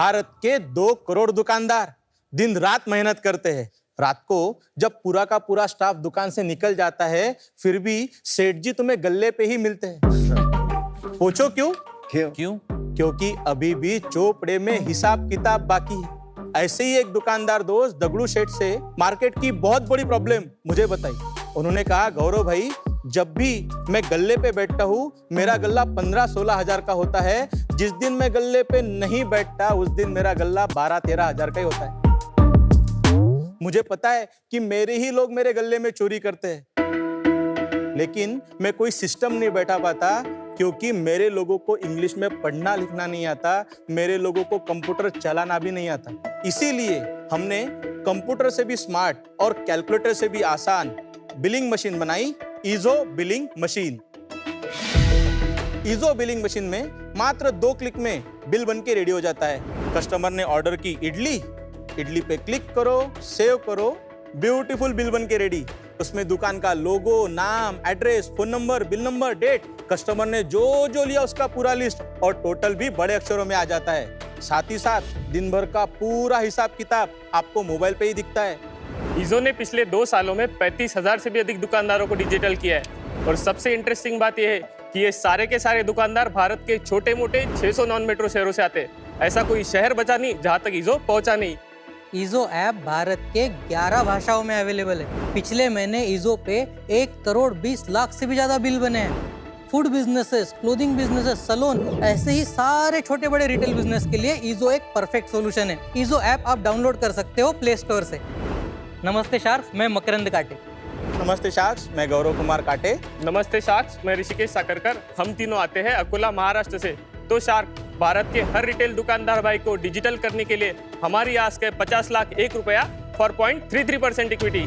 भारत के 2 करोड़ दुकानदार दिन रात मेहनत करते हैं। रात को जब पूरा का पूरा स्टाफ दुकान से निकल जाता है, फिर भी सेठ जी तुम्हें गल्ले पे ही मिलते हैं। पूछो क्यों? क्यों? क्योंकि अभी भी चोपड़े में हिसाब किताब बाकी है। ऐसे ही एक दुकानदार दोस्त दगड़ू सेठ से मार्केट की बहुत बड़ी प्रॉब्लम मुझे बताई। उन्होंने कहा, गौरव भाई, जब भी मैं गल्ले पे बैठता हूँ मेरा गल्ला 15-16 हजार का होता है। जिस दिन मैं गल्ले पे नहीं बैठता उस दिन मेरा गल्ला 12-13 हजार का ही होता है। मुझे पता है कि मेरे ही लोग मेरे गल्ले में चोरी करते हैं, लेकिन मैं कोई सिस्टम नहीं बैठा पाता क्योंकि मेरे लोगों को इंग्लिश में पढ़ना लिखना नहीं आता, मेरे लोगों को कंप्यूटर चलाना भी नहीं आता। इसीलिए हमने कंप्यूटर से भी स्मार्ट और कैलकुलेटर से भी आसान बिलिंग मशीन बनाई, ईजो बिलिंग मशीन। ईजो बिलिंग मशीन में मात्र 2 क्लिक में बिल बन के रेडी हो जाता है। कस्टमर ने ऑर्डर की इडली पे क्लिक करो, सेव करो, ब्यूटीफुल बिल बन के रेडी। उसमें दुकान का लोगो, नाम, address, phone number, bill number, date, customer ने जो लिया उसका पूरा लिस्ट और टोटल भी बड़े अक्षरों में आ जाता है। साथ ही साथ दिन भर का पूरा हिसाब किताब आपको मोबाइल पे ही दिखता है। ईजो ने पिछले 2 सालों में 35,000 से भी अधिक दुकानदारों को डिजिटल किया है। और सबसे इंटरेस्टिंग बात यह है कि ये सारे के सारे दुकानदार भारत के छोटे मोटे 600 नॉन मेट्रो शहरों से आते हैं। ऐसा कोई शहर बचा नहीं जहां तक ईजो पहुंचा नहीं। ईजो ऐप भारत के 11 भाषाओं में अवेलेबल है। पिछले महीने ईजो पे 1 करोड़ 20 लाख से भी ज्यादा बिल बने हैं। Food businesses, clothing businesses, salon, ऐसे ही सारे छोटे बड़े रिटेल बिजनेस के लिए ईजो एक परफेक्ट सोल्यूशन है। ईजो ऐप आप डाउनलोड कर सकते हो प्ले स्टोर से। नमस्ते शार्क्स, मैं मकरंद काटे। नमस्ते शार्क्स, मैं गौरव कुमार काटे। नमस्ते शार्क्स, मैं ऋषिकेश साकरकर। हम तीनों आते हैं अकोला, महाराष्ट्र से। तो शार्क, भारत के हर रिटेल दुकानदार भाई को डिजिटल करने के लिए हमारी आस्क है 50 लाख ₹1 फॉर 0.33% इक्विटी।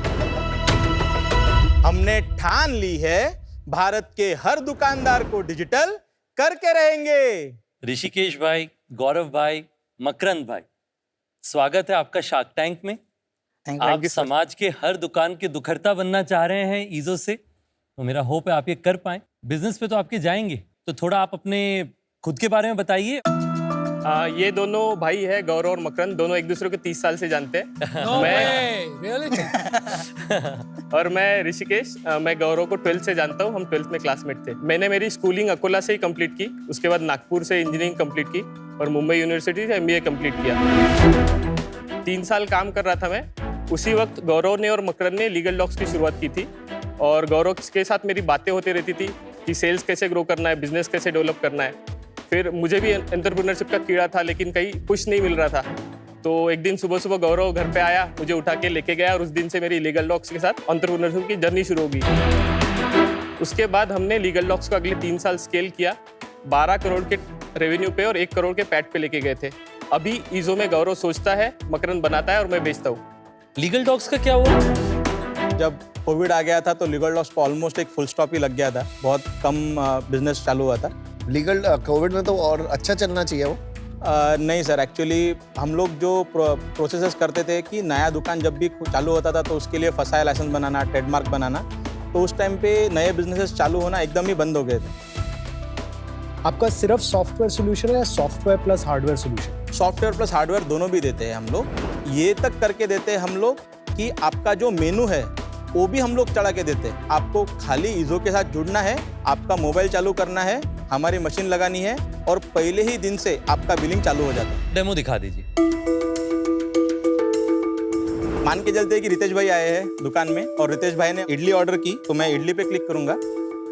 हमने ठान ली है भारत के हर दुकानदार को डिजिटल करके रहेंगे। ऋषिकेश भाई, गौरव भाई, मकरंद भाई, स्वागत है आपका शार्क टैंक में। आप समाज के हर दुकान के दुखहर्ता बनना चाह रहे हैं ईजो से, तो मेरा होप है आप ये कर पाए। बिजनेस पे तो आपके जाएंगे, तो थोड़ा आप अपने खुद के बारे में बताइए। ये दोनों भाई है, गौरव और मकरंद, दोनों एक दूसरे को 30 साल से जानते हैं। और मैं ऋषिकेश, मैं गौरव को 12th से जानता हूँ। हम 12th में क्लासमेट थे। मैंने मेरी स्कूलिंग अकोला से ही कंप्लीट की, उसके बाद नागपुर से इंजीनियरिंग कंप्लीट की और मुंबई यूनिवर्सिटी से MBA कंप्लीट किया। 3 साल काम कर रहा था मैं। उसी वक्त गौरव ने और मकरंद ने लीगल डॉक्स की शुरुआत की थी और गौरव के साथ मेरी बातें होती रहती थी कि सेल्स कैसे ग्रो करना है, बिजनेस कैसे डेवलप करना है। फिर मुझे भी एंटरप्रेन्योरशिप का कीड़ा था, लेकिन कहीं कुछ नहीं मिल रहा था। तो एक दिन सुबह सुबह गौरव घर पे आया, मुझे उठा के लेके गया और उस दिन से मेरी लीगल डॉक्स के साथ एंटरप्रेन्योरशिप की जर्नी शुरू हो गई। उसके बाद हमने लीगल डॉक्स को अगले 3 साल स्केल किया, 12 करोड़ के रेवेन्यू पे और 1 करोड़ के पैट पे लेके गए थे। अभी ईजो में गौरव सोचता है, मकरंद बनाता है और मैं बेचता हूँ। लीगल डॉक्स का क्या हुआ? जब कोविड आ गया था तो लीगल डॉक्स को ऑलमोस्ट एक फुल स्टॉप ही लग गया था। बहुत कम बिजनेस चालू हुआ था। लीगल कोविड में तो और अच्छा चलना चाहिए वो। नहीं सर, एक्चुअली हम लोग जो प्रोसेसेस करते थे कि नया दुकान जब भी चालू होता था तो उसके लिए फसाया लाइसेंस बनाना, ट्रेडमार्क बनाना, तो उस टाइम पे नए बिजनेसेस चालू होना एकदम ही बंद हो गए थे। आपका सिर्फ सॉफ्टवेयर सोल्यूशन है या software plus hardware solution? Software plus hardware दोनों भी देते हैं हम लोग। ये तक करके देते हैं हम लोग कि आपका जो मेनू है वो भी हम लोग चढ़ा के देते हैं। आपको खाली ईजो के साथ जुड़ना है, आपका मोबाइल चालू करना है, हमारी मशीन लगानी है और पहले ही दिन से आपका बिलिंग चालू हो जाता है। डेमो दिखा दीजिए। मान के चलते हैं कि रितेश भाई आए हैं दुकान में और रितेश भाई ने इडली ऑर्डर की, तो मैं इडली पे क्लिक करूंगा।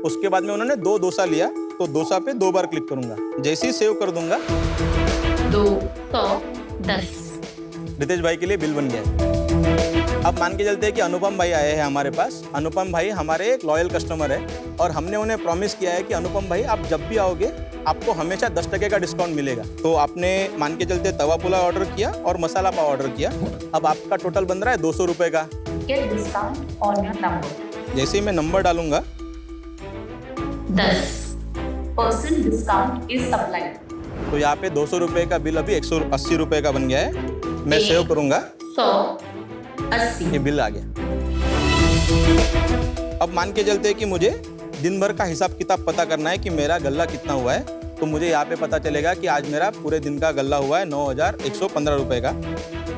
उसके बाद में उन्होंने 2 डोसा लिया, तो डोसा पे 2 बार क्लिक करूंगा। जैसे ही सेव कर दूंगा 210 रितेश भाई के लिए बिल बन गया है। अब मान के चलते हैं कि अनुपम भाई आए हैं हमारे पास। अनुपम भाई हमारे एक लॉयल कस्टमर है और हमने उन्हें प्रॉमिस किया है कि अनुपम भाई आप जब भी आओगे आपको हमेशा 10% का डिस्काउंट मिलेगा। तो आपने मान के चलते तवा पुलाव ऑर्डर किया और मसाला पाव ऑर्डर किया। अब आपका टोटल बन रहा है 200 रुपये का। Get discount on your number. जैसे ही मैं नंबर डालूंगा 10% discount is applied. तो यहाँ पे 200 रुपये का बिल अभी 180 रुपये का बन गया है। मैं सेव करूंगा, 180 ये बिल आ गया। अब मान के चलते हैं कि मुझे दिन भर का हिसाब किताब पता करना है कि मेरा गल्ला कितना हुआ है। तो मुझे यहाँ पे पता चलेगा कि आज मेरा पूरे दिन का गल्ला हुआ है 9,115 रुपए का।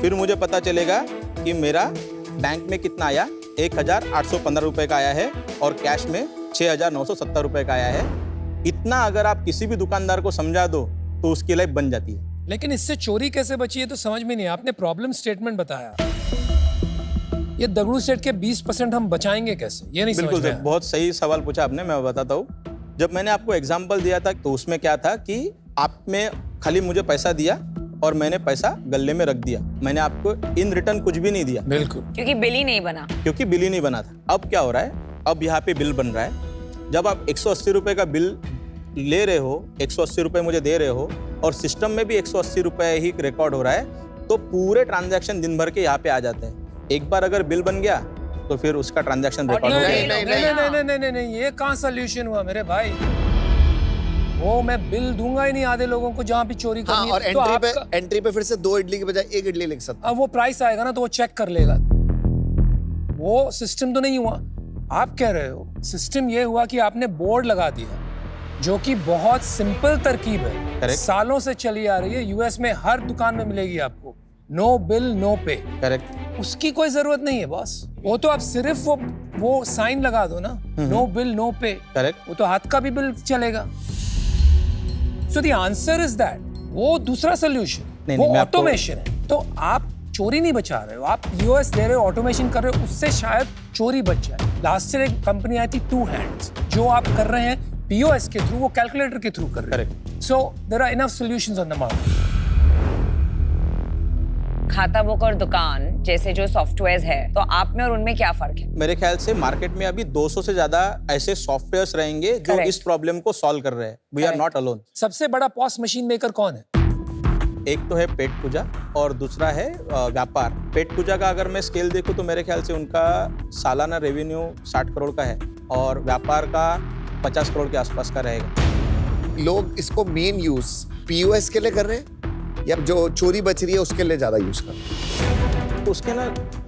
फिर मुझे पता चलेगा कि मेरा बैंक में कितना आया, 1,815 रुपए का आया है और कैश में 6,970 रुपए का आया है। इतना अगर आप किसी भी दुकानदार को समझा दो तो उसकी लाइफ बन जाती है। लेकिन इससे चोरी कैसे बची है तो समझ में नहीं। आपने प्रॉब्लम स्टेटमेंट बताया, ये दगड़ू सेठ के 20% हम बचाएंगे कैसे, ये नहीं बिल्कुल समझ में सर, आया। बहुत सही सवाल पूछा आपने, मैं बताता हूँ। जब मैंने आपको एग्जाम्पल दिया था तो उसमें क्या था कि आपने खाली मुझे पैसा दिया और मैंने पैसा गल्ले में रख दिया, मैंने आपको इन रिटर्न कुछ भी नहीं दिया बिल्कुल, क्योंकि बिल ही नहीं बना। क्योंकि बिल ही नहीं बना था। अब क्या हो रहा है, अब यहाँ पे बिल बन रहा है। जब आप 180 रुपए का बिल ले रहे हो, 180 रुपए मुझे दे रहे हो और सिस्टम में भी 180 रुपए ही रिकॉर्ड हो रहा है, तो पूरे ट्रांजैक्शन दिन भर के यहाँ पे आ जाते हैं। एक बार अगर बिल बन गया तो फिर उसका ट्रांजैक्शन रिकॉर्ड हो नहीं गया। नहीं नहीं नहीं नहीं नहीं नहीं, ये कहाँ सोल्यूशन हुआ मेरे भाई। वो मैं बिल दूंगा ही नहीं आधे लोगों को जहाँ भी चोरी हाँ, करनी और है। तो आपका एंट्री पे फिर से 2 इडली के बजाय 1 इडली लिख सकता। अब वो प्राइस आएगा ना तो वो चेक कर लेगा। वो सिस्टम तो नहीं हुआ। आप कह रहे हो सिस्टम ये हुआ कि आपने बोर्ड लगा दिया, जो कि बहुत सिंपल तरकीब है, Correct. सालों से चली आ रही है। यूएस में हर दुकान में मिलेगी आपको, नो बिल नो पे। करेक्ट। उसकी कोई जरूरत नहीं है बॉस। वो तो आप सिर्फ वो साइन लगा दो ना, नो बिल नो पे। करेक्ट। वो तो हाथ का भी बिल चलेगा। So the answer is that, वो दूसरा सोल्यूशन, वो मैं आपको- ऑटोमेशन है। तो आप चोरी नहीं बचा रहे हो, आप यूएस दे रहे हो, ऑटोमेशन कर रहे हो, उससे शायद चोरी बच जाए। लास्ट ईयर एक कंपनी आई थी 2 हैंड्स, जो आप कर रहे हैं पीओएस के थ्रू, वो कैलकुलेटर के थ्रू कर रहे हैं। So there are enough solutions on the market. Khatabook और दुकान जैसे जो सॉफ्टवेयर है, तो आप में और उनमें क्या फर्क है? मेरे ख्याल से मार्केट में अभी 200 से ज्यादा ऐसे सॉफ्टवेयर्स रहेंगे जो Correct. इस प्रॉब्लम को सॉल्व कर रहे हैं। We are Correct. Not alone. सबसे बड़ा पॉस मशीन मेकर कौन है? एक तो है पेट पूजा और दूसरा है व्यापार। पेट पूजा का अगर मैं स्केल देखूं तो मेरे ख्याल से उनका सालाना रेवेन्यू 60 करोड़ का है और व्यापार का 50 करोड़ के आसपास का रहेगा। लोग इसको मेन यूज पीओएस के लिए कर रहे हैं या जो चोरी बच रही है उसके लिए ज्यादा यूज कर रहे हैं? तो उसके ना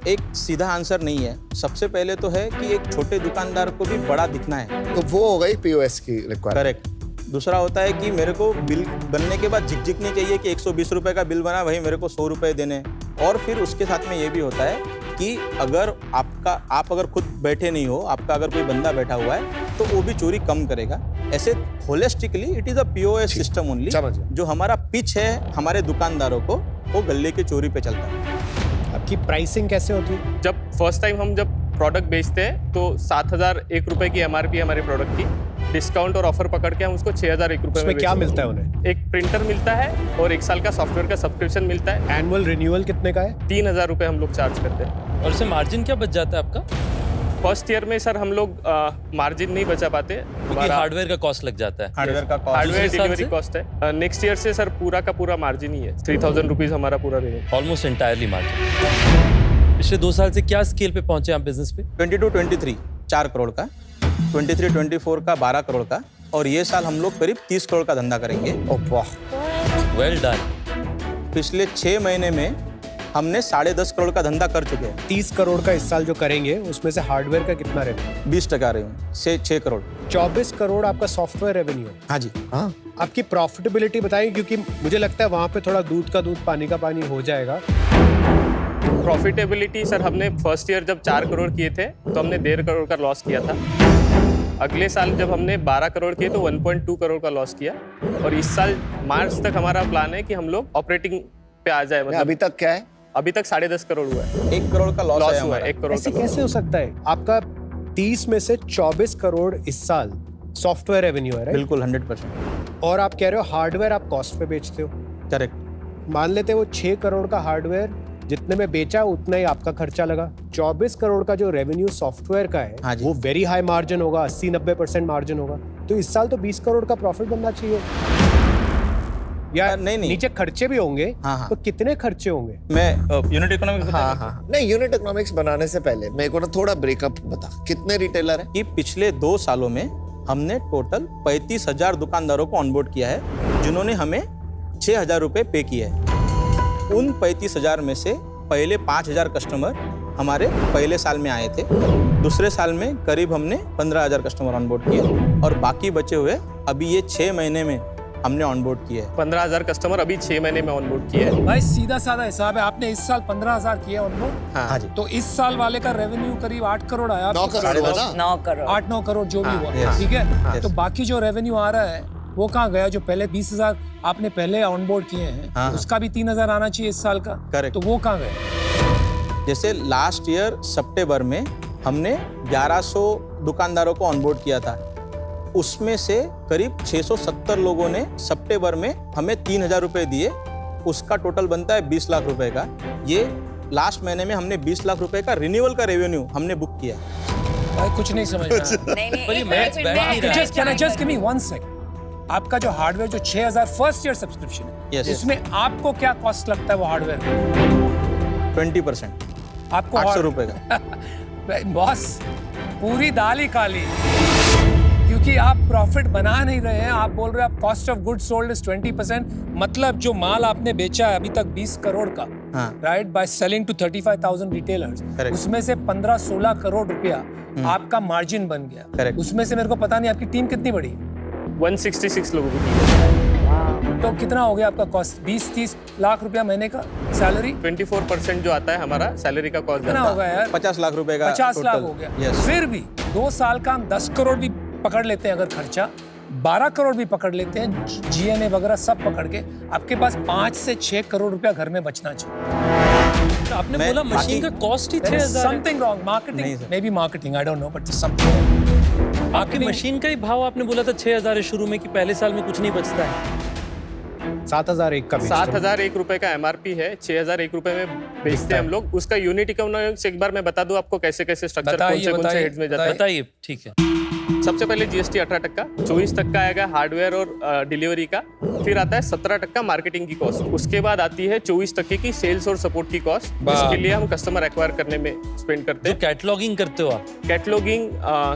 एक सीधा आंसर नहीं है। सबसे पहले तो है कि एक छोटे दुकानदार को भी बड़ा दिखना है। तो वो हो गई पीओएस की रिक्वायरमेंट। करेक्ट। दूसरा होता है कि मेरे को बिल बनने के बाद झिकझिक नहीं चाहिए कि 120 रुपए का बिल बना, वही मेरे को 100 रुपए देने। और फिर उसके साथ में ये भी होता है कि अगर आप अगर खुद बैठे नहीं हो, आपका अगर कोई बंदा बैठा हुआ है तो वो भी चोरी कम करेगा। ऐसे holistically it is a POS system only. समझ गया। जो हमारा पिच है हमारे दुकानदारों को, वो गल्ले की चोरी पे चलता है। आपकी प्राइसिंग कैसे होती है? जब फर्स्ट टाइम हम जब प्रोडक्ट बेचते हैं तो 7,001 रुपए की एमआरपी हमारे प्रोडक्ट की, डिस्काउंट और ऑफर पकड़ के हम उसको 6,001 रुपए उसमें में क्या बेचते हैं। मिलता है उन्हें? एक प्रिंटर मिलता है और 1 साल का सॉफ्टवेयर का सब्सक्रिप्शन मिलता है। एनुअल रिन्यूअल कितने का है? 3,000 रुपए हम लोग चार्ज करते हैं। और उससे मार्जिन क्या बच जाता है आपका? फर्स्ट ईयर में सर हम लोग मार्जिन नहीं बचा पाते। क्योंकि हार्डवेयर का कॉस्ट लग जाता है। हार्डवेयर का कॉस्ट हार्डवेयर दूसरे साल डिलीवरी से? कॉस्ट है। नेक्स्ट ईयर से सर पूरा का पूरा मार्जिन ही है। 3,000 रुपीज हमारा पूरा रेवेन्यू। Almost entirely margin. पिछले 2 साल से क्या स्केल पे पहुंचे आप बिजनेस पे? 22-23 4 करोड़ का, 23-24 का 12 करोड़ का, और ये साल हम लोग करीब 30 करोड़ का धंधा करेंगे। ओह वाह। Well done. पिछले 6 महीने में हमने 10.5 करोड़ का धंधा कर चुके हैं। 30 करोड़ का इस साल जो करेंगे उसमें से हार्डवेयर का कितना रेवेन्यू? 20% रेवेन्यू से 6 करोड़। 24 करोड़ आपका सॉफ्टवेयर रेवेन्यू है। हाँ जी। हाँ, आपकी प्रॉफिटेबिलिटी बताइए, क्योंकि मुझे लगता है वहां पे थोड़ा दूध का दूध पानी का पानी हो जाएगा। प्रॉफिटेबिलिटी सर हमने फर्स्ट ईयर जब 4 करोड़ किए थे तो हमने 1.5 करोड़ का लॉस किया था। अगले साल जब हमने 12 करोड़ किए तो 1.2 करोड़ का लॉस किया। और इस साल मार्च तक हमारा प्लान है कि हम लोग ऑपरेटिंग पे आ जाए। मतलब अभी तक क्या है? अभी तक 10.5 करोड़ हुआ है। 1 करोड़ का लॉस लॉस है हुआ हमारा। है 1 करोड़ ऐसे का। कैसे हो सकता है? आपका 30 में से 24 करोड़ इस साल सॉफ्टवेयर रेवेन्यू है, राइट? बिल्कुल 100%। और आप कह रहे हो हार्डवेयर आप कॉस्ट पे बेचते हो। करेक्ट। मान लेते हैं वो 6 करोड़ का हार्डवेयर जितने में बेचा उतना ही आपका खर्चा लगा। 24 करोड़ का जो रेवेन्यू सॉफ्टवेयर का है, हाँ जी। वो वेरी हाई मार्जिन होगा, 80-90% मार्जिन होगा। तो इस साल तो 20 करोड़ का प्रॉफिट बनना चाहिए। या नहीं। नीचे खर्चे भी होंगे। हाँ। तो कितने खर्चे होंगे? मैं यूनिट इकोनॉमिक्स हाँ। नहीं, यूनिट इकोनॉमिक्स बनाने से पहले मेरे को ना थोड़ा ब्रेकअप बता। कितने रिटेलर है? कि पिछले 2 सालों में हमने टोटल 35,000 दुकानदारों को ऑनबोर्ड किया है, जिन्होंने हमें 6,000 रुपए पे किए हैं। उन 35,000 में से पहले 5,000 कस्टमर हमारे पहले साल में आए थे। दूसरे साल में करीब हमने 15,000 कस्टमर ऑनबोर्ड किए और बाकी बचे हुए अभी ये 6 महीने में हमने ऑनबोर्ड किए हैं। 15,000 कस्टमर अभी 6 महीने में ऑनबोर्ड किए हैं। भाई सीधा साधा हिसाब है, आपने इस साल 15,000 किए ऑनबोर्ड, हाँ जी। तो इस साल वाले का रेवेन्यू करीब 8 करोड़ आया। 9 करोड़ हुआ ना? 9 करोड़ 8-9 करोड़ जो भी हुआ, yes, ठीक है। yes। तो बाकी जो रेवेन्यू आ रहा है वो कहाँ गया? जो पहले 20,000 आपने पहले ऑनबोर्ड किए हैं, हाँ। उसका भी 3,000 आना चाहिए इस साल का। Correct। तो वो कहाँ गया? जैसे लास्ट ईयर सितंबर में हमने 1100 दुकानदारों को ऑनबोर्ड किया था, उसमें से करीब 670 लोगों ने सितंबर में हमें 3,000 रुपए दिए, उसका टोटल बनता है 20 लाख रुपए का। ये लास्ट महीने में हमने 20 लाख रुपए का रिन्यूअल का रेवेन्यू हमने बुक किया। भाई कुछ नहीं समझ में आया। नहीं पर ये एक मैथ्स मिनट, बैठ मैं नहीं रहा है। Just can I just give me 1 second. आपका जो हार्डवेयर जो 6,000 फर्स्ट ईयर सब्सक्रिप्शन है, Yes। उसमें आपको क्या कॉस्ट लगता है वो हार्डवेयर में? 20%, आपको 800 रुपए का। बॉस पूरी दाल ही काली, क्योंकि आप प्रॉफिट बना नहीं रहे हैं। आप बोल रहे हैं आप cost of good sold is 20%, मतलब जो माल आपने बेचा है अभी तक 20 करोड़ का, हाँ। Right, by selling to 35,000 retailers, Correct। उसमें से 15-16 करोड़ रुपया आपका मार्जिन बन गया। Correct। उसमें से मेरे को पता नहीं आपकी टीम कितनी बड़ी है, 166 लोगों को। तो कितना हो गया आपका कॉस्ट? 20-30 लाख रुपया महीने का सैलरी, 24% जो आता है हमारा सैलरी का कॉस्ट कितना होगा यार? 50 लाख रुपए का 50 लाख total। हो गया। Yes। फिर भी 2 साल का हम 10 करोड़ भी पकड़ लेते हैं अगर खर्चा, 12 करोड़ भी पकड़ लेते हैं, जीएनए वगैरह सब पकड़ के, आपके पास 5 से 6 करोड़ रुपया घर में बचना चाहिए। आपने मैं बोला मशीन बाकी- का कॉस्ट ही 6,000 है। समथिंग रॉन्ग, नहीं marketing, sir. May be marketing, I don't know, but something. आपकी मशीन का ही भाव आपने बोला था 6,000 है शुरू में, कि पहले साल में कुछ नहीं बचता है। 7,001 का बेचते हैं। 7,001 रुपए का एमआरपी है, 6,001 रुपए में बेचते हैं हम लोग। उसका यूनिट इकोनॉमिक्स एक बार मैं बता दूं आपको कैसे कैसे स्ट्रक्चर कौन से हेड्स में जाता है। बताइए, ठीक है। सबसे पहले जीएसटी 18%, 24% आएगा हार्डवेयर और डिलीवरी का, फिर आता है 17% मार्केटिंग की कॉस्ट, उसके बाद आती है 24% की सेल्स और सपोर्ट की कॉस्ट, जिसके लिए हम कस्टमर एक्वायर करने में स्पेंड करते जो हैं। कैटलॉगिंग करते हो आप, कैटलॉगिंग,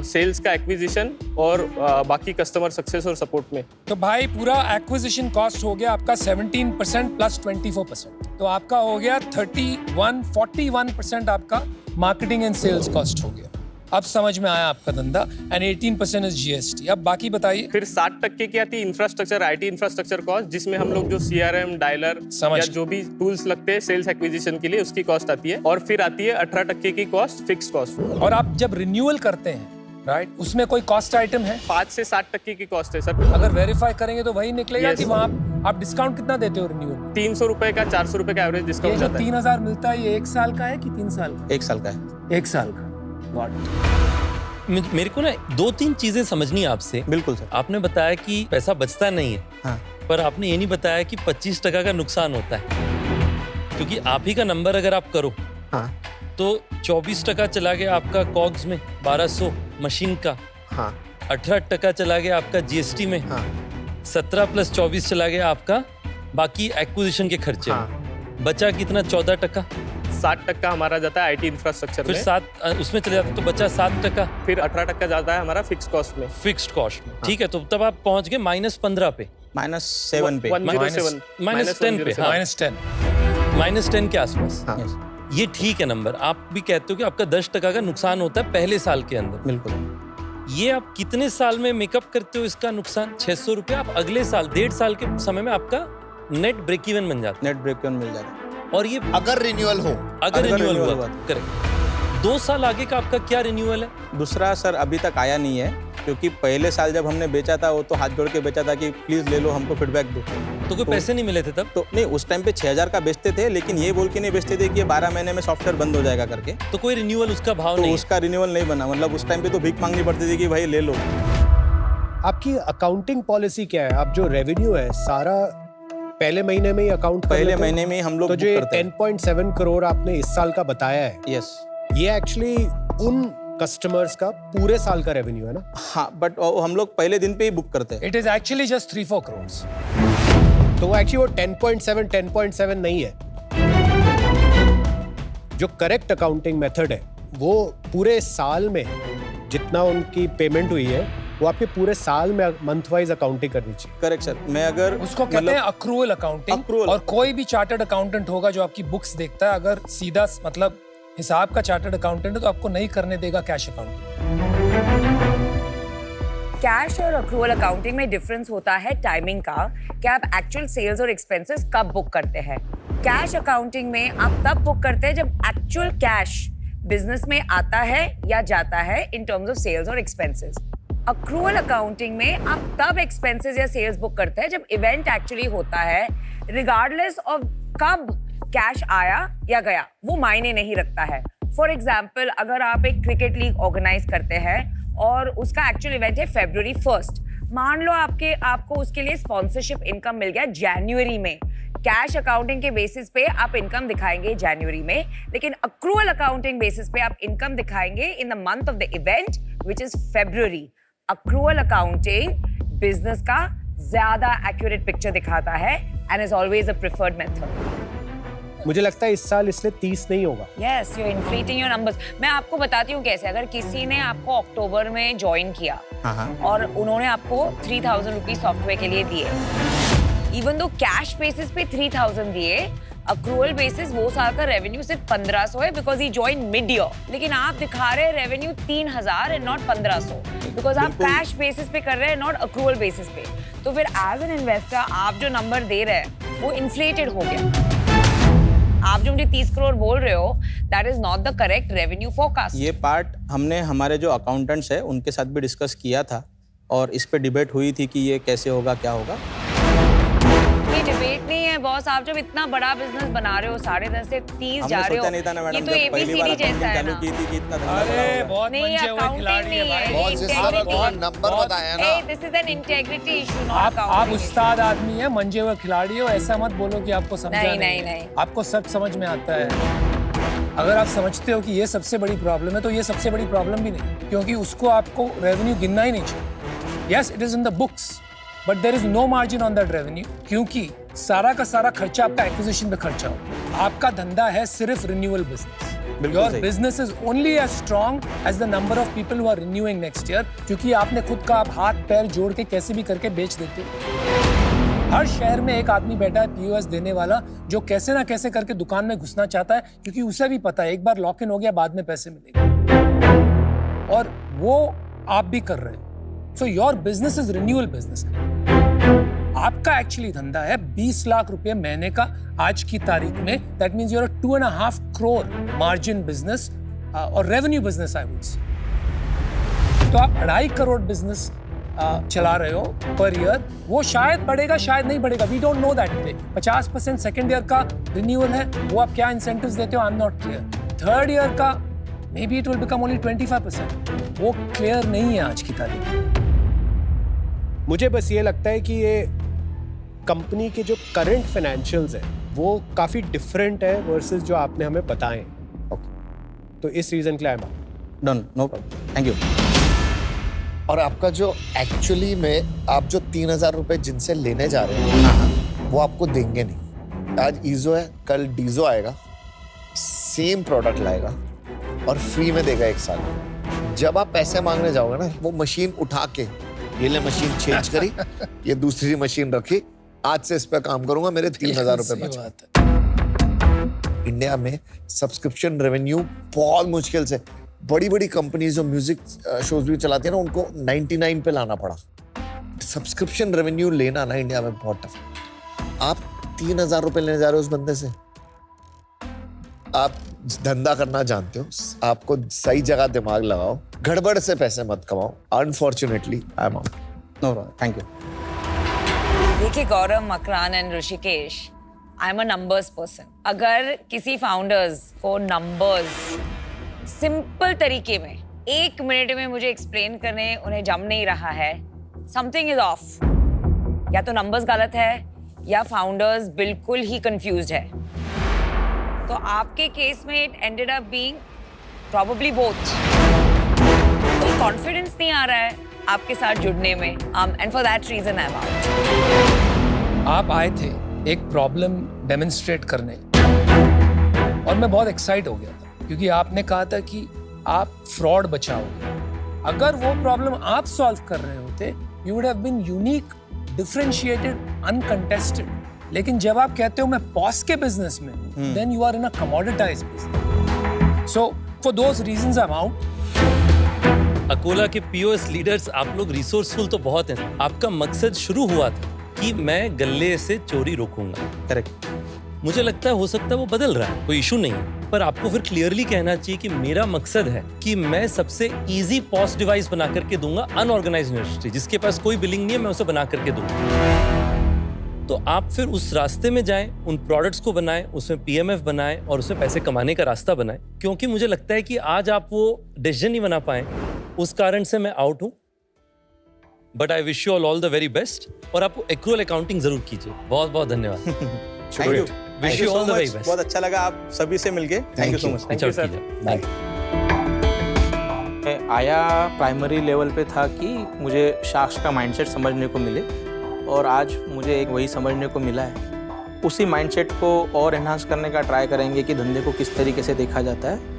सेल्स का एक्विजिशन और बाकी कस्टमर सक्सेस और सपोर्ट में। तो भाई पूरा एक्विजिशन कॉस्ट हो गया आपका 17% प्लस 24%, तो आपका हो गया 41% आपका मार्केटिंग एंड सेल्स कॉस्ट हो गया। अब समझ में आया आपका धंधा, एंड 18% इज जीएसटी। अब बाकी बताइए। फिर 60% की आती है इंफ्रास्ट्रक्चर, आईटी इंफ्रास्ट्रक्चर कॉस्ट, जिसमें हम लोग जो सीआरएम, डायलर समझ या जो भी टूल्स लगते हैं सेल्स एक्विजिशन के लिए, उसकी कॉस्ट आती है। और फिर आती है 18% की कॉस्ट, फिक्स कॉस्ट। और आप जब रिन्यूअल करते हैं, राइट, उसमें कोई कॉस्ट आइटम है? 5 से 60% की कॉस्ट है सर। अगर वेरीफाई करेंगे तो वही निकलेगा Yes। कि वहाँ आप डिस्काउंट कितना देते हो रिन्यूअल? 300 रुपए का, 400 रुपए का एवरेज ये डिस्काउंट जो जाता है। 3,000 मिलता है ये 1 साल का है कि 3 साल का? 1 साल का है। 1 साल का। Got it। मेरे को ना 2-3 चीजें समझनी है आपसे। बिल्कुल सर। आपने बताया कि पैसा बचता नहीं है, हाँ। पर आपने ये नहीं बताया कि 25% का नुकसान होता है, क्योंकि आप ही का नंबर अगर आप करो हाँ तो 24% चला गया आपका कॉग्स में, 1200 मशीन का, हाँ 18% चला गया आपका जीएसटी में, हाँ 17 + 24 चला गया आपका बाकी एक्विजिशन के खर्चे हाँ। में। बचा कितना? 14%। 60% हमारा जाता है आईटी इंफ्रास्ट्रक्चर फिर में। 7 उसमें चले जाते तो बचा 7%। फिर 18% जाता है हमारा फिक्स कॉस्ट में। फिक्स्ड कॉस्ट में, ठीक है। तो तब आप पहुंच गए -15 पे, -7 पे। -10 -10 पे, हाँ। -10 -10 के आसपास। हाँ। Yes, ये ठीक है नंबर। आप भी कहते हो कि आपका 10% का नुकसान होता है पहले साल के अंदर। बिल्कुल। ये आप कितने साल में मेकअप करते हो इसका नुकसान? 600 रुपये आप अगले साल, 1.5 साल के समय में आपका नेट ब्रेक इवन बन जाता नेट ब्रेक इवन मिल जाता है। है। और ये अगर रिन्यूअल हो अगर रिन्यूअल renewal हुआ, हुआ। करेक्ट। 2 साल आगे का आपका क्या रिन्यूअल है? दूसरा सर अभी तक आया नहीं है, क्योंकि पहले साल जब हमने बेचा था वो तो हाथ जोड़ के बेचा था कि प्लीज ले लो, हमको फीडबैक दो। तो कोई पैसे नहीं मिले थे तब? तो नहीं, उस टाइम पे 6,000 का बेचते थे, लेकिन ये बोल के नहीं बेचते थे कि ये 12 महीने में सॉफ्टवेयर बंद हो जाएगा करके। तो कोई रिन्यूअल उसका भाव तो नहीं है। उसका रिन्यूअल नहीं बना, मतलब उस टाइम पे तो भीख मांगनी पड़ती थी कि भाई ले लो। आपकी अकाउंटिंग पॉलिसी क्या है? आप जो रेवेन्यू है सारा पहले महीने में ही अकाउंट पहले महीने में ही हम लोग तो book जो ये करते हैं। 10.7 करोड़ आपने इस साल का बताया है, यस। ये एक्चुअली उन कस्टमर्स का पूरे साल का रेवेन्यू है ना? हाँ, बट हम लोग पहले दिन पे ही बुक करते हैं। It is actually just 3-4 crore. तो वो एक्चुअली वो 10.7 नहीं है। जो करेक्ट अकाउंटिंग मेथड है वो पूरे साल में जितना उनकी पेमेंट हुई है वो आपके पूरे साल में मंथ वाइज अकाउंटिंग करनी चाहिए। Correct sir. मैं अगर उसको कहते हैं अक्रूवल अकाउंटिंग। Accrual। और कोई भी चार्टर्ड अकाउंटेंट होगा जो आपकी बुक्स देखता है, अगर सीधा मतलब हिसाब का चार्टर्ड अकाउंटेंट है तो आपको नहीं करने देगा कैश अकाउंटिंग। कैश और अक्रूवल अकाउंटिंग में डिफरेंस होता है टाइमिंग का, कि आप एक्चुअल सेल्स और एक्सपेंसेस कब बुक करते हैं। कैश अकाउंटिंग में आप तब बुक करते हैं जब एक्चुअल कैश बिजनेस में आता है या जाता है इन टर्म्स ऑफ सेल्स और एक्सपेंसेस। अक्रूवल अकाउंटिंग में आप तब एक्सपेंसेस या सेल्स बुक करते हैं जब इवेंट एक्चुअली होता है, रिगार्डलेस ऑफ कब कैश आया या गया, वो मायने नहीं रखता है। फॉर एग्जाम्पल, अगर आप एक क्रिकेट लीग ऑर्गेनाइज करते हैं और उसका एक्चुअल इवेंट है February 1st, मान लो आपको उसके लिए स्पॉन्सरशिप इनकम मिल गया जनवरी में, कैश अकाउंटिंग के बेसिस पे आप इनकम दिखाएंगे जनवरी में, लेकिन अक्रूवल अकाउंटिंग बेसिस पे आप इनकम दिखाएंगे in the month of the event which is February। Accrual accounting business का ज्यादा एक्यूरेट पिक्चर दिखाता है and is always a preferred method. मुझे लगता है इस साल इसलिए 30 नहीं होगा। Yes, you are inflating your numbers. मैं आपको बताती हूँ कैसे। अगर किसी ने आपको अक्टूबर में ज्वाइन किया और उन्होंने आपको 3000 रुपीज सॉफ्टवेयर के लिए दिए, इवन दो कैश बेसिस पे 3000 दिए, अक्रूवल बेसिस वो साल का रेवेन्यू सिर्फ 1500 है because he join mid year, लेकिन आप दिखा रहे हैं रेवेन्यू 3000 एंड नॉट 1500 बिकॉज आप कैश बेसिस पे कर रहे हैं, नॉट अक्रूवल बेसिस पे। तो फिर एज एन इन्वेस्टर आप जो नंबर दे रहे हैं वो इन्फ्लेटेड हो गया। आप जो मुझे 30 करोड़ बोल रहे हो, that is not the correct revenue forecast. ये पार्ट हमने हमारे जो अकाउंटेंट्स है उनके साथ भी डिस्कस किया था और इस पे डिबेट हुई थी कि ये कैसे होगा, क्या होगा। ये डिबेट नहीं है बॉस, आप जब इतना बड़ा बिजनेस बना रहे हो, 10.5 से 30 जा रहे हो, नहीं था ना मैडम, ये तो ABCD जैसा है ना। की थी कि इतना धंधा अरे बहुत नहीं, मंचे हुए अकाउंटिंग खिलाड़ी नहीं है है, भाई। बहुत से सारा बहुत नंबर बताया ना। This is an integrity issue, not आप अकाउंटिंग। उस्ताद आदमी है, मंजे हुए खिलाड़ी हो, ऐसा मत बोलो कि आपको समझा नहीं। है। आपको सब समझ में आता है। अगर आप समझते हो कि ये सबसे बड़ी प्रॉब्लम है तो ये सबसे बड़ी प्रॉब्लम भी नहीं, क्योंकि उसको आपको रेवेन्यू गिनना ही नहीं चाहिए। Yes, it is in the books but there is no margin on that revenue, क्योंकि सारा का सारा खर्चा आपका एक्विजिशन पे खर्चा हो। आपका धंधा है सिर्फ renewal business. Your business is only as strong as the number of people who are renewing next year, क्योंकि आपने खुद का आप हाथ पैर जोड़ के कैसे भी करके बेच देते हो। हर शहर में एक आदमी बैठा है POS देने वाला, जो कैसे ना कैसे करके दुकान में घुसना चाहता है, क्योंकि उसे भी पता है एक बार लॉक इन हो गया बाद में पैसे मिलेंगे, और वो आप भी कर रहे हो। So your business is renewal business. आपका एक्चुअली धंधा है 20 लाख रुपए महीने का आज की तारीख में। That means you are 2.5 crore margin business और revenue business I would say. तो आप 2.5 करोड़ बिजनेस चला रहे हो पर ईयर। वो शायद बढ़ेगा, शायद नहीं बढ़ेगा, we don't know that today. 50% second year का रिन्यूअल है, वो आप क्या इंसेंटिव्स देते हो, I am not clear. Third year का maybe it will become only 25%, वो क्लियर नहीं है आज की तारीख में। मुझे बस ये लगता है कि ये कंपनी के जो करंट फाइनेंशियल्स हैं वो काफ़ी डिफरेंट है वर्सेस जो आपने हमें बताए हैं। तो इस रीज़न के लिए done, no problem, thank you. और आपका जो एक्चुअली में आप जो 3000 रुपए जिनसे लेने जा रहे हैं वो आपको देंगे नहीं। आज ईजो है, कल डीजो आएगा, सेम प्रोडक्ट लाएगा और फ्री में देगा 1 साल। जब आप पैसे मांगने जाओगे ना, वो मशीन उठा के, ये ले मशीन चेंज करी, ये दूसरी मशीन रखी, आज से इस पे काम करूंगा, मेरे 3000 रुपए बचे। इंडिया में सब्सक्रिप्शन रेवेन्यू बहुत मुश्किल से, बड़ी बड़ी कंपनीज जो म्यूजिक शोज भी चलाती है ना, उनको 99 पे लाना पड़ा। सब्सक्रिप्शन रेवेन्यू लेना ना इंडिया में बहुत टफ। आप 3000 रुपए लेने जा रहे हो उस बंदे से, आप धंधा करना जानते हो, आपको सही जगह दिमाग लगाओ, गड़बड़ से पैसे मत कमाओ। Unfortunately I am out. No problem, thank you. देखिए Gaurav, Makran and Rishikesh, I am a numbers person. अगर किसी फाउंडर्स को नंबर्स सिंपल तरीके में 1 मिनट में मुझे एक्सप्लेन करने उन्हें जम नहीं रहा है, समथिंग इज ऑफ। या तो नंबर्स गलत है या फाउंडर्स बिल्कुल ही कंफ्यूज्ड है। तो आपके केस में it ended up being probably both. कोई कॉन्फिडेंस नहीं आ रहा है आपके साथ जुड़ने में, and for that reason I am out. आप आए थे एक प्रॉब्लम डेमोन्स्ट्रेट करने और मैं बहुत एक्साइट हो गया था, क्योंकि आपने कहा था कि आप फ्रॉड बचाओगे। अगर वो प्रॉब्लम आप सॉल्व कर रहे होते, you would have been unique, differentiated, uncontested. लेकिन जब आप कहते हो मैं पॉस के बिजनेस में हूं, then you are in a commoditized business. So for those reasons I am out. Akola के पीओएस लीडर्स आप लोग रिसोर्सफुल तो बहुत हैं। आपका मकसद शुरू हुआ था कि मैं गल्ले से चोरी रोकूंगा। करेक्ट। मुझे लगता है हो सकता है वो बदल रहा है, कोई इशू नहीं है, पर आपको फिर क्लियरली कहना चाहिए कि मेरा मकसद है कि मैं सबसे इजी पॉस डिवाइस बना करके दूंगा अनऑर्गेनाइज्ड इंडस्ट्री, जिसके पास कोई बिलिंग नहीं है, मैं उसे बना करके दूंगा। तो आप फिर उस रास्ते में जाएं, उन प्रोडक्ट्स को बनाएं, उसमें पीएमएफ बनाएं और उसमें पैसे कमाने का रास्ता बनाएं, क्योंकि मुझे लगता है कि आज आप वो डिसीजन नहीं बना पाए, उस कारण से मैं आउट हूं। But I wish you all the very best, और आप एक्रूअल अकाउंटिंग जरूर कीजिए। बहुत बहुत धन्यवाद। Thank you. Wish you all the very best. बहुत अच्छा लगा आप सभी से मिलके। Thank you so much. Thank you sir. Bye. मैं आया प्राइमरी लेवल पे था कि मुझे शार्क्स का माइंडसेट समझने को मिले, और आज मुझे एक वही समझने को मिला है। उसी माइंडसेट को और एनहांस करने का ट्राई करेंगे कि धंधे को किस तरीके से देखा जाता है,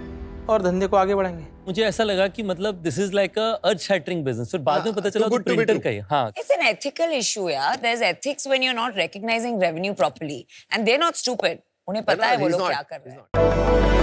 और धंधे को आगे बढ़ाएंगे। मुझे ऐसा लगा कि मतलब this is like a earth shattering business, फिर बाद में पता चला तो प्रिंटर का ही। हाँ, It's an ethical issue, yeah. There's ethics when you're not recognizing revenue properly, and they're not stupid. उन्हें पता है वो लोग क्या कर रहे हैं।